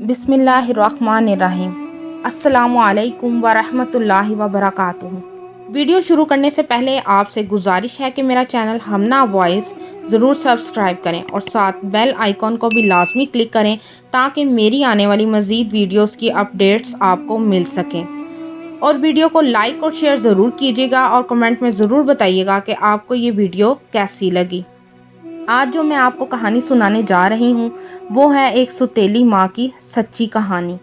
बिस्मिल्लाहिर्रहमानिर्रहीम। अस्सलामुअलैकुम वरहमतुल्लाहि वबरकातुहू। वीडियो शुरू करने से पहले आपसे गुजारिश है कि मेरा चैनल हमना वॉइस ज़रूर सब्सक्राइब करें और साथ बेल आइकॉन को भी लाजमी क्लिक करें ताकि मेरी आने वाली मज़ीद वीडियोस की अपडेट्स आपको मिल सकें। और वीडियो को लाइक और शेयर ज़रूर कीजिएगा और कमेंट में ज़रूर बताइएगा कि आपको ये वीडियो कैसी लगी। आज जो मैं आपको कहानी सुनाने जा रही हूँ वो है एक सुतीली माँ की सच्ची कहानी।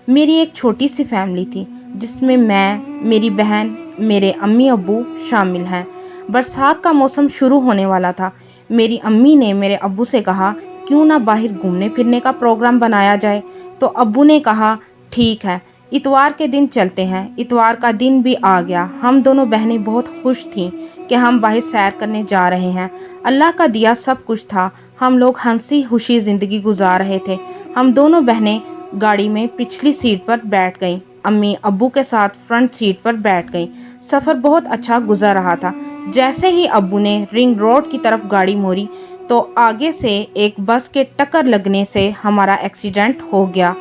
मेरी एक छोटी सी फैमिली थी जिसमें मैं, मेरी बहन, मेरे अम्मी अब्बू शामिल हैं। बरसात का मौसम शुरू होने वाला था। मेरी अम्मी ने मेरे अब्बू से कहा क्यों ना बाहर घूमने फिरने का प्रोग्राम बनाया जाए। तो अब्बू ने कहा ठीक है, इतवार के दिन चलते हैं। इतवार का दिन भी आ गया। हम दोनों बहनें बहुत खुश थीं कि हम बाहर सैर करने जा रहे हैं। अल्लाह का दिया सब कुछ था। हम लोग हंसी खुशी ज़िंदगी गुजार रहे थे। हम दोनों बहनें गाड़ी में पिछली सीट पर बैठ गईं। अम्मी अब्बू के साथ फ्रंट सीट पर बैठ गईं। सफ़र बहुत अच्छा गुजर रहा था। जैसे ही अब्बू ने रिंग रोड की तरफ गाड़ी मोड़ी तो आगे से एक बस के टक्कर लगने से हमारा एक्सीडेंट हो गया।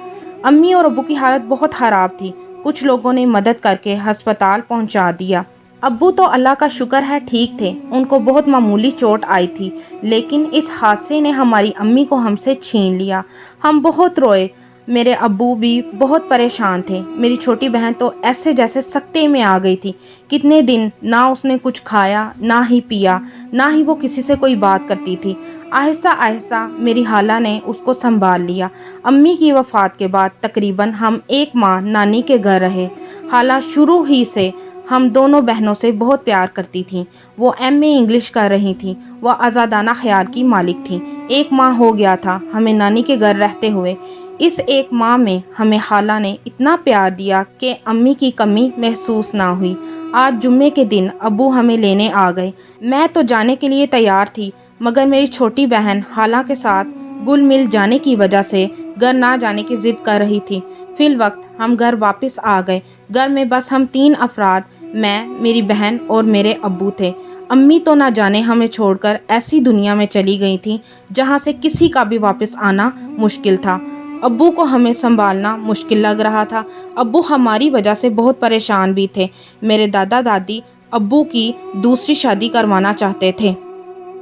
अम्मी और अब्बू की हालत बहुत ख़राब थी। कुछ लोगों ने मदद करके अस्पताल पहुंचा दिया। अब्बू तो अल्लाह का शुक्र है ठीक थे। उनको बहुत मामूली चोट आई थी, लेकिन इस हादसे ने हमारी अम्मी को हमसे छीन लिया। हम बहुत रोए। मेरे अब्बू भी बहुत परेशान थे। मेरी छोटी बहन तो ऐसे जैसे सकते में आ गई थी। कितने दिन ना उसने कुछ खाया, ना ही पिया, ना ही वो किसी से कोई बात करती थी। आहिस्ता आहिस्ता मेरी खाला ने उसको संभाल लिया। अम्मी की वफ़ात के बाद तकरीबन हम एक माह नानी के घर रहे। खाला शुरू ही से हम दोनों बहनों से बहुत प्यार करती थीं। वो एमए इंग्लिश कर रही थीं। वह आज़ादाना ख्याल की मालिक थीं। एक माह हो गया था हमें नानी के घर रहते हुए। इस एक माह में हमें खाला ने इतना प्यार दिया कि अम्मी की कमी महसूस ना हुई। आज जुम्मे के दिन अब्बू हमें लेने आ गए। मैं तो जाने के लिए तैयार थी, मगर मेरी छोटी बहन खाला के साथ गुल मिल जाने की वजह से घर ना जाने की ज़िद कर रही थी। फिल वक्त हम घर वापस आ गए। घर में बस हम 3 अफराद, मैं, मेरी बहन और मेरे अब्बू थे। अम्मी तो ना जाने हमें छोड़कर ऐसी दुनिया में चली गई थी जहाँ से किसी का भी वापस आना मुश्किल था। अब्बू को हमें संभालना मुश्किल लग रहा था। अब्बू हमारी वजह से बहुत परेशान भी थे। मेरे दादा दादी अब्बू की दूसरी शादी करवाना चाहते थे,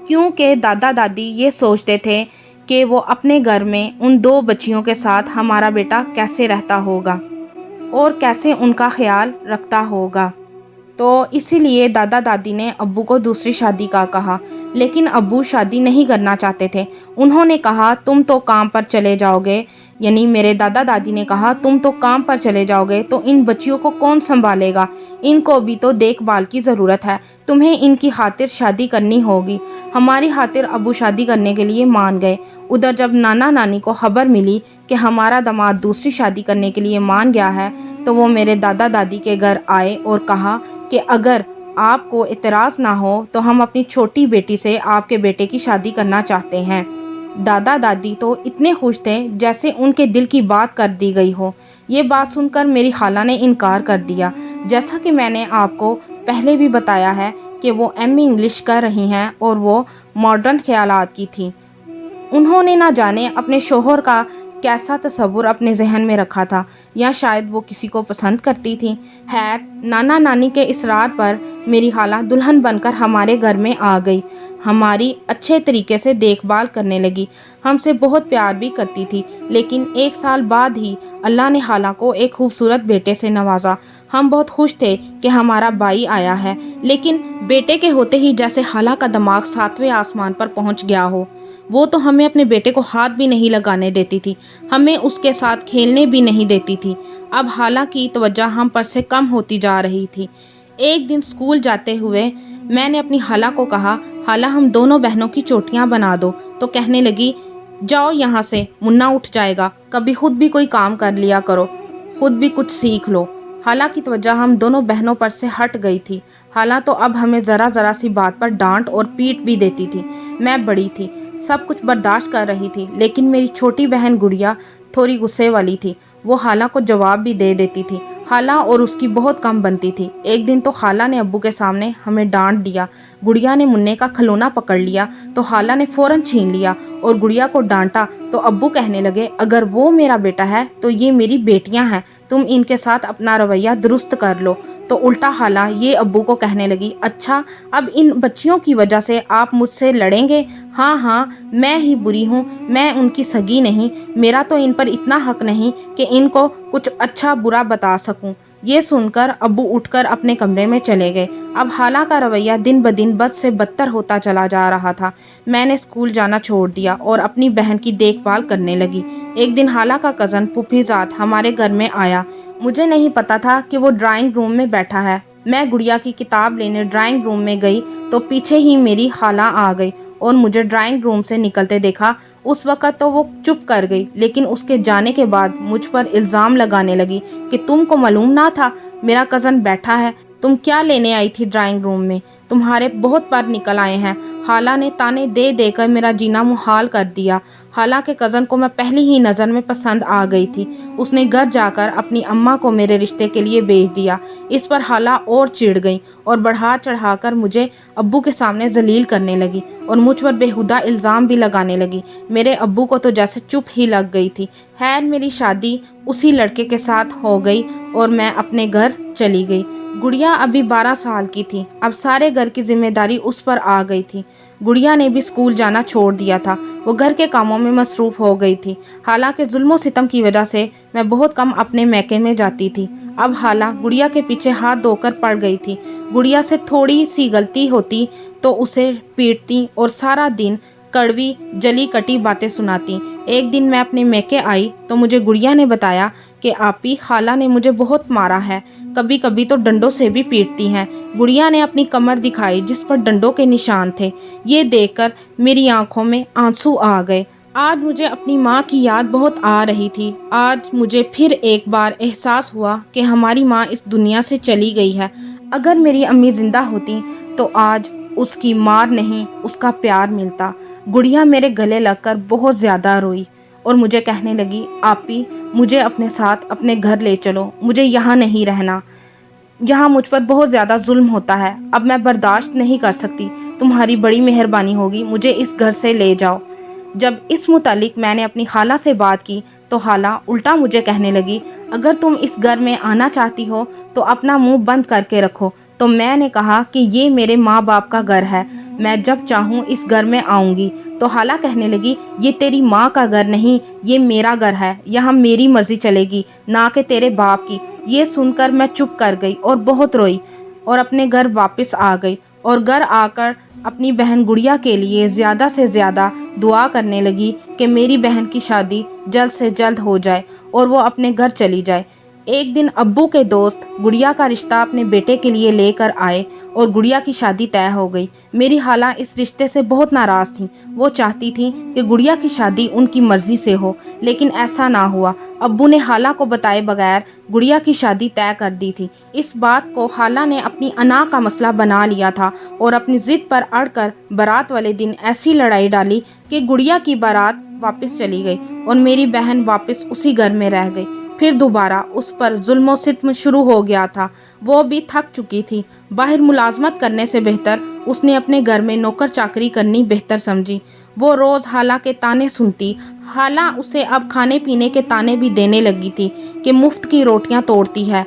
क्योंकि दादा दादी ये सोचते थे कि वो अपने घर में उन 2 बच्चियों के साथ हमारा बेटा कैसे रहता होगा और कैसे उनका ख्याल रखता होगा। तो इसीलिए दादा दादी ने अब्बू को दूसरी शादी का कहा, लेकिन अब्बू शादी नहीं करना चाहते थे। उन्होंने कहा तुम तो काम पर चले जाओगे, यानी मेरे दादा दादी ने कहा तुम तो काम पर चले जाओगे तो इन बच्चियों को कौन संभालेगा। इनको भी तो देखभाल की ज़रूरत है। तुम्हें इनकी खातिर शादी करनी होगी। हमारी खातिर अब्बू शादी करने के लिए मान गए। उधर जब नाना नानी को खबर मिली कि हमारा दामाद दूसरी शादी करने के लिए मान गया है तो वो मेरे दादा दादी के घर आए और कहा कि अगर आपको इतराज़ ना हो तो हम अपनी छोटी बेटी से आपके बेटे की शादी करना चाहते हैं। दादा दादी तो इतने खुश थे जैसे उनके दिल की बात कर दी गई हो। ये बात सुनकर मेरी खाला ने इनकार कर दिया। जैसा कि मैंने आपको पहले भी बताया है कि वो एमए इंग्लिश कर रही हैं और वो मॉडर्न ख्यालात की थी। उन्होंने ना जाने अपने शोहर का कैसा तस्वुर अपने जहन में रखा था, या शायद वो किसी को पसंद करती थी। खैर, नाना नानी के इसरार पर मेरी खाला दुल्हन बनकर हमारे घर में आ गई। हमारी अच्छे तरीके से देखभाल करने लगी। हमसे बहुत प्यार भी करती थी। लेकिन 1 साल बाद ही अल्लाह ने खाला को एक खूबसूरत बेटे से नवाजा। हम बहुत खुश थे कि हमारा भाई आया है, लेकिन बेटे के होते ही जैसे खाला का दिमाग 7वें आसमान पर पहुंच गया हो। वो तो हमें अपने बेटे को हाथ भी नहीं लगाने देती थी, हमें उसके साथ खेलने भी नहीं देती थी। अब खाला की तवज्जो हम पर से कम होती जा रही थी। एक दिन स्कूल जाते हुए मैंने अपनी खाला को कहा खाला हम दोनों बहनों की चोटियां बना दो। तो कहने लगी जाओ यहाँ से, मुन्ना उठ जाएगा। कभी खुद भी कोई काम कर लिया करो, खुद भी कुछ सीख लो। खाला की तवज्जो हम दोनों बहनों पर से हट गई थी। खाला तो अब हमें ज़रा ज़रा सी बात पर डांट और पीट भी देती थी। मैं बड़ी थी, सब कुछ बर्दाश्त कर रही थी, लेकिन मेरी छोटी बहन गुड़िया थोड़ी गुस्से वाली थी। वो खाला को जवाब भी दे देती थी। खाला और उसकी बहुत कम बनती थी। एक दिन तो खाला ने अब्बू के सामने हमें डांट दिया। गुड़िया ने मुन्ने का खिलौना पकड़ लिया तो खाला ने फौरन छीन लिया और गुड़िया को डांटा तो अब्बू कहने लगे, अगर वो मेरा बेटा है तो ये मेरी बेटियां हैं, तुम इनके साथ अपना रवैया दुरुस्त कर लो। तो उल्टा खाला ये अब्बू को कहने लगी, अच्छा अब इन बच्चियों की वजह से आप मुझसे लड़ेंगे? हाँ हाँ, मैं ही बुरी हूँ, मैं उनकी सगी नहीं, मेरा तो इन पर इतना हक नहीं कि इनको कुछ अच्छा बुरा बता सकूं। ये सुनकर अब्बू उठकर अपने कमरे में चले गए। अब खाला का रवैया दिन ब दिन बद से बदतर होता चला जा रहा था। मैंने स्कूल जाना छोड़ दिया और अपनी बहन की देखभाल करने लगी। एक दिन खाला का कज़न पुफीजात हमारे घर में आया। मुझे नहीं पता था कि वो ड्राइंग रूम में बैठा है। मैं गुड़िया की किताब लेने ड्राइंग रूम में गई तो पीछे ही मेरी खाला आ गई और मुझे ड्राइंग रूम से निकलते देखा। उस वक़्त तो वो चुप कर गई, लेकिन उसके जाने के बाद मुझ पर इल्ज़ाम लगाने लगी कि तुमको मालूम ना था मेरा कज़न बैठा है, तुम क्या लेने आई थी ड्राइंग रूम में, तुम्हारे बहुत पर निकल आए हैं। खाला ने ताने दे देकर मेरा जीना मुहाल कर दिया। खाला के कज़न को मैं पहली ही नज़र में पसंद आ गई थी। उसने घर जाकर अपनी अम्मा को मेरे रिश्ते के लिए भेज दिया। इस पर खाला और चिढ़ गई और बढ़ा चढ़ाकर मुझे अब्बू के सामने जलील करने लगी और मुझ पर बेहुदा इल्ज़ाम भी लगाने लगी। मेरे अब्बू को तो जैसे चुप ही लग गई थी। खैर मेरी शादी उसी लड़के के साथ हो गई और मैं अपने घर चली गई। गुड़िया अभी 12 साल की थी। अब सारे घर की जिम्मेदारी उस पर आ गई थी। गुड़िया ने भी स्कूल जाना छोड़ दिया था। वो घर के कामों में मसरूफ़ हो गई थी। हालांकि जुल्म सितम की वजह से मैं बहुत कम अपने मैके में जाती थी। अब हाला गुड़िया के पीछे हाथ धोकर पड़ गई थी। गुड़िया से थोड़ी सी गलती होती तो उसे पीटती और सारा दिन कड़वी जली कटी बातें सुनाती। एक दिन मैं अपने मैके आई तो मुझे गुड़िया ने बताया कि आपी खाला ने मुझे बहुत मारा है, कभी कभी तो डंडों से भी पीटती हैं। गुड़िया ने अपनी कमर दिखाई जिस पर डंडों के निशान थे। ये देखकर मेरी आंखों में आंसू आ गए। आज मुझे अपनी माँ की याद बहुत आ रही थी। आज मुझे फिर एक बार एहसास हुआ कि हमारी माँ इस दुनिया से चली गई है। अगर मेरी अम्मी जिंदा होती तो आज उसकी मार नहीं उसका प्यार मिलता। गुड़िया मेरे गले लगकर बहुत ज़्यादा रोई और मुझे कहने लगी, आपी मुझे अपने साथ अपने घर ले चलो, मुझे यहाँ नहीं रहना, यहाँ मुझ पर बहुत ज़्यादा जुल्म होता है, अब मैं बर्दाश्त नहीं कर सकती, तुम्हारी बड़ी मेहरबानी होगी, मुझे इस घर से ले जाओ। जब इस मुतालिक मैंने अपनी खाला से बात की तो खाला उल्टा मुझे कहने लगी, अगर तुम इस घर में आना चाहती हो तो अपना मुंह बंद करके रखो। तो मैंने कहा कि ये मेरे माँ बाप का घर है, मैं जब चाहूँ इस घर में आऊँगी। तो खाला कहने लगी, ये तेरी माँ का घर नहीं, ये मेरा घर है, यहाँ मेरी मर्जी चलेगी, ना कि तेरे बाप की। ये सुनकर मैं चुप कर गई और बहुत रोई और अपने घर वापस आ गई और घर आकर अपनी बहन गुड़िया के लिए ज़्यादा से ज़्यादा दुआ करने लगी कि मेरी बहन की शादी जल्द से जल्द हो जाए और वो अपने घर चली जाए। एक दिन अब्बू के दोस्त गुड़िया का रिश्ता अपने बेटे के लिए लेकर आए और गुड़िया की शादी तय हो गई। मेरी खाला इस रिश्ते से बहुत नाराज़ थी। वो चाहती थी कि गुड़िया की शादी उनकी मर्ज़ी से हो, लेकिन ऐसा ना हुआ। अब्बू ने खाला को बताए बगैर गुड़िया की शादी तय कर दी थी। इस बात को खाला ने अपनी अना का मसला बना लिया था और अपनी ज़िद पर अड़कर बारात वाले दिन ऐसी लड़ाई डाली कि गुड़िया की बारात वापस चली गई और मेरी बहन वापस उसी घर में रह गई। फिर दोबारा उस पर जुल्म सितम शुरू हो गया था। वो भी थक चुकी थी। बाहर मुलाजमत करने से बेहतर उसने अपने घर में नौकर चाकरी करनी बेहतर समझी। वो रोज़ खाला के ताने सुनती। खाला उसे अब खाने पीने के ताने भी देने लगी थी कि मुफ्त की रोटियां तोड़ती है।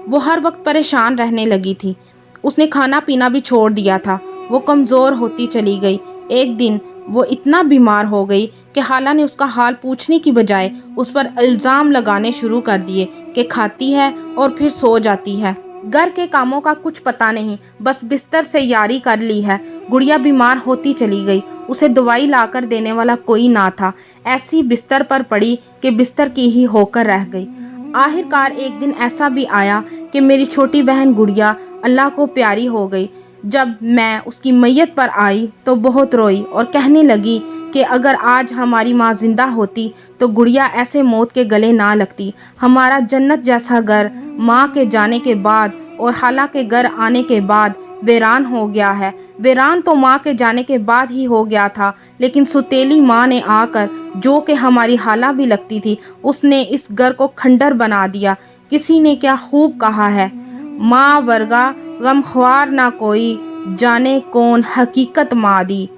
वो हर वक्त परेशान रहने लगी थी। उसने खाना पीना भी छोड़ दिया था। वो कमज़ोर होती चली गई। एक दिन वो इतना बीमार हो गई कि खाला ने उसका हाल पूछने की बजाय उस पर इल्ज़ाम लगाने शुरू कर दिए कि खाती है और फिर सो जाती है, घर के कामों का कुछ पता नहीं, बस बिस्तर से यारी कर ली है। गुड़िया बीमार होती चली गई। उसे दवाई लाकर देने वाला कोई ना था। ऐसी बिस्तर पर पड़ी कि बिस्तर की ही होकर रह गई। आखिरकार एक दिन ऐसा भी आया कि मेरी छोटी बहन गुड़िया अल्लाह को प्यारी हो गई। जब मैं उसकी मैयत पर आई तो बहुत रोई और कहने लगी कि अगर आज हमारी माँ जिंदा होती तो गुड़िया ऐसे मौत के गले ना लगती। हमारा जन्नत जैसा घर माँ के जाने के बाद और खाला के घर आने के बाद वीरान हो गया है। वीरान तो माँ के जाने के बाद ही हो गया था, लेकिन सुतेली माँ ने आकर, जो कि हमारी खाला भी लगती थी, उसने इस घर को खंडर बना दिया। किसी ने क्या खूब कहा है, माँ वर्गा गमख्वार ना कोई, जाने कौन हकीकत माँ दी।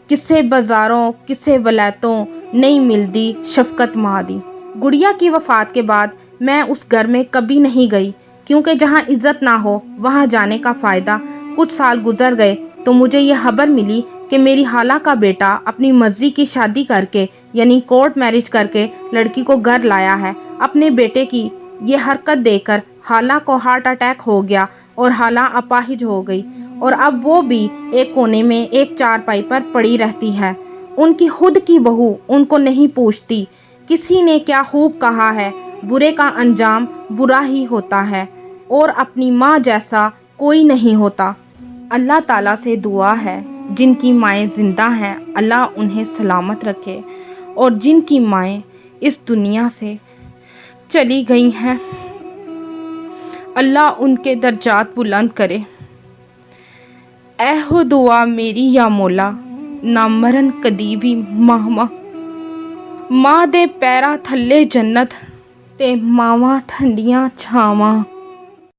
किसे बाजारों किसे वलैतों, नहीं मिलती शफकत माँ दी। गुड़िया की वफ़ात के बाद मैं उस घर में कभी नहीं गई, क्योंकि जहाँ इज्जत ना हो वहाँ जाने का फ़ायदा। कुछ साल गुजर गए तो मुझे ये खबर मिली कि मेरी खाला का बेटा अपनी मर्जी की शादी करके यानी कोर्ट मैरिज करके लड़की को घर लाया है। अपने बेटे की ये हरकत देखकर खाला को हार्ट अटैक हो गया और खाला अपाहिज हो गई, और अब वो भी एक कोने में एक चारपाई पर पड़ी रहती है। उनकी खुद की बहू उनको नहीं पूछती। किसी ने क्या खूब कहा है, बुरे का अंजाम बुरा ही होता है और अपनी माँ जैसा कोई नहीं होता। अल्लाह ताला से दुआ है, जिनकी माएँ ज़िंदा हैं अल्लाह उन्हें सलामत रखे, और जिनकी माएँ इस दुनिया से चली गई हैं अल्लाह उनके दर्जात बुलंद करे। ऐहो दुआ मेरी या मौला, ना मरन कदी भी मामा। माँ दे पैरा थल्ले जन्नत ते मावां ठंडियां छावां।